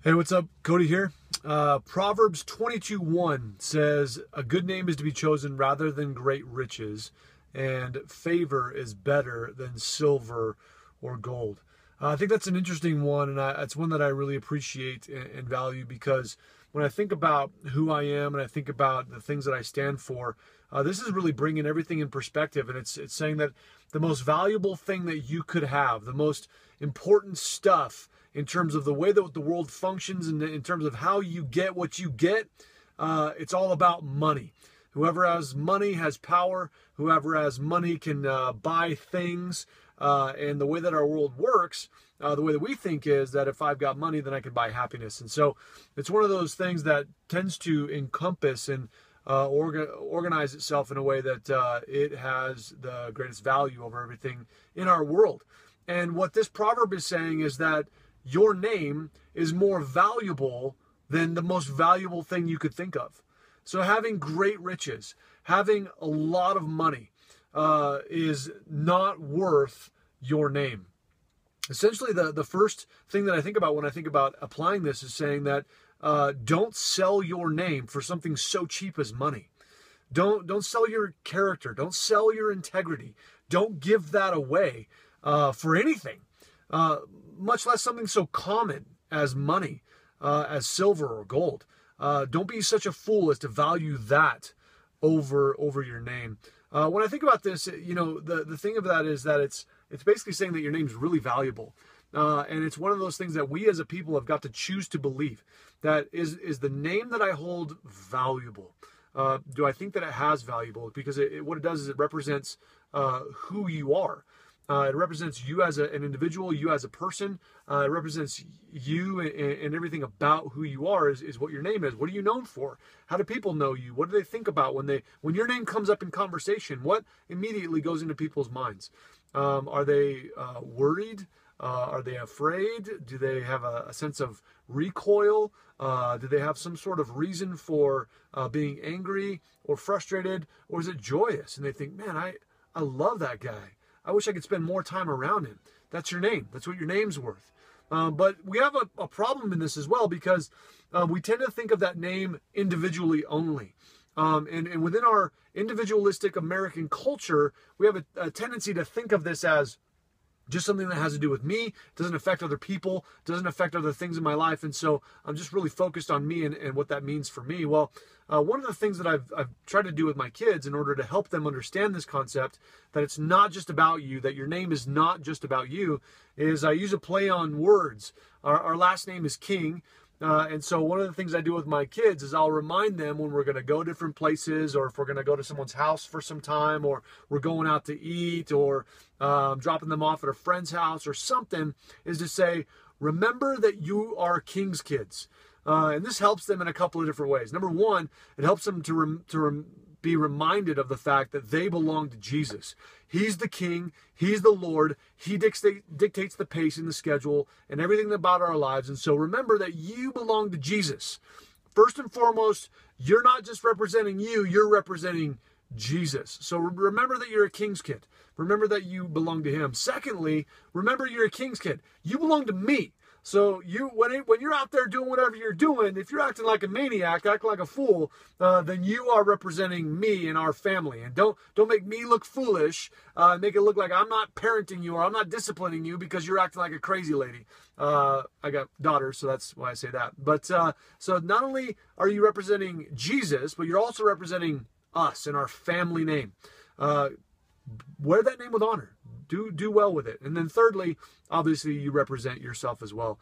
Hey, what's up? Cody here. Proverbs 22:1 says, "A good name is to be chosen rather than great riches, and favor is better than silver or gold." I think that's an interesting one, and it's one that I really appreciate and value because when I think about who I am and I think about the things that I stand for, this is really bringing everything in perspective, and it's saying that the most valuable thing that you could have, the most important stuff in terms of the way that the world functions and in terms of how you get what you get, it's all about money. Whoever has money has power. Whoever has money can buy things. And the way that our world works, the way that we think is that if I've got money, then I can buy happiness. And so it's one of those things that tends to encompass and organize itself in a way that it has the greatest value over everything in our world. And what this proverb is saying is that your name is more valuable than the most valuable thing you could think of. So having great riches, having a lot of money is not worth your name. Essentially, the first thing that I think about when I think about applying this is saying that don't sell your name for something so cheap as money. Don't sell your character. Don't sell your integrity. Don't give that away for anything. Much less something so common as money, as silver or gold. Don't be such a fool as to value that over your name. When I think about this, the thing of that is that it's basically saying that your name's really valuable. And it's one of those things that we as a people have got to choose to believe. That is the name that I hold valuable? Do I think that it has valuable? Because what it does is it represents who you are. It represents you as an individual, you as a person. It represents you and everything about who you are is what your name is. What are you known for? How do people know you? What do they think about when your name comes up in conversation? What immediately goes into people's minds? Are they worried? Are they afraid? Do they have a sense of recoil? Do they have some sort of reason for being angry or frustrated? Or is it joyous? And they think, man, I love that guy. I wish I could spend more time around him. That's your name. That's what your name's worth. But we have a problem in this as well because we tend to think of that name individually only. And within our individualistic American culture, we have a tendency to think of this as just something that has to do with me. It doesn't affect other people, doesn't affect other things in my life. And so I'm just really focused on me and what that means for me. Well, one of the things that I've tried to do with my kids in order to help them understand this concept, that it's not just about you, that your name is not just about you, is I use a play on words. Our last name is King. And so one of the things I do with my kids is I'll remind them when we're going to go different places, or if we're going to go to someone's house for some time, or we're going out to eat, or dropping them off at a friend's house or something, is to say, remember that you are King's kids. And this helps them in a couple of different ways. Number one, it helps them to be reminded of the fact that they belong to Jesus. He's the King. He's the Lord. He dictates the pace and the schedule and everything about our lives. And so remember that you belong to Jesus. First and foremost, you're not just representing you, you're representing Jesus. So remember that you're a King's kid. Remember that you belong to him. Secondly, remember you're a King's kid. You belong to me. So when you're out there doing whatever you're doing, if you're acting like a maniac, acting like a fool, then you are representing me and our family. And don't make me look foolish. Make it look like I'm not parenting you or I'm not disciplining you because you're acting like a crazy lady. I got daughters, so that's why I say that. But so not only are you representing Jesus, but you're also representing us and our family name. Wear that name with honor. Do well with it. And then thirdly, obviously you represent yourself as well.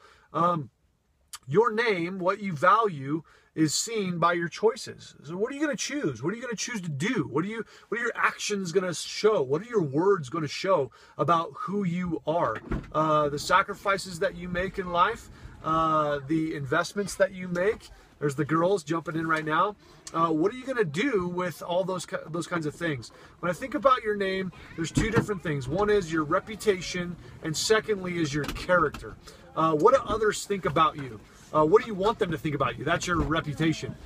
Your name, what you value, is seen by your choices. So what are you going to choose? What are you going to choose to do? What are your actions going to show? What are your words going to show about who you are? The sacrifices that you make in life, the investments that you make. There's the girls jumping in right now. What are you going to do with all those kinds of things? When I think about your name, there's two different things. One is your reputation, and secondly is your character. What do others think about you? What do you want them to think about you? That's your reputation.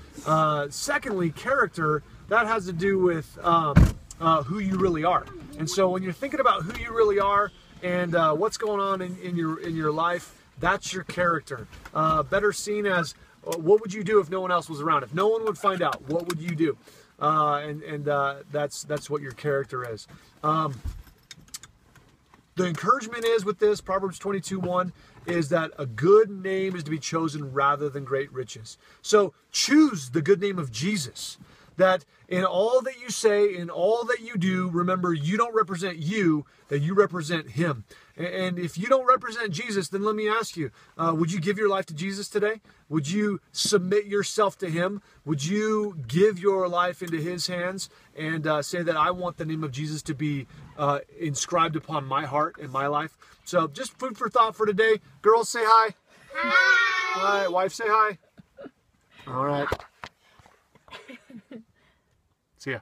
Secondly, character, that has to do with who you really are. And so when you're thinking about who you really are and what's going on in your life, That's your character. Better seen as, what would you do if no one else was around? If no one would find out, what would you do? That's what your character is. The encouragement is with this, Proverbs 22:1, is that a good name is to be chosen rather than great riches. So choose the good name of Jesus. That in all that you say, in all that you do, remember, you don't represent you, that you represent him. And if you don't represent Jesus, then let me ask you, would you give your life to Jesus today? Would you submit yourself to him? Would you give your life into his hands and say that I want the name of Jesus to be inscribed upon my heart and my life? So just food for thought for today. Girls, say hi. Hi. All right, wife, say hi. All right. See ya.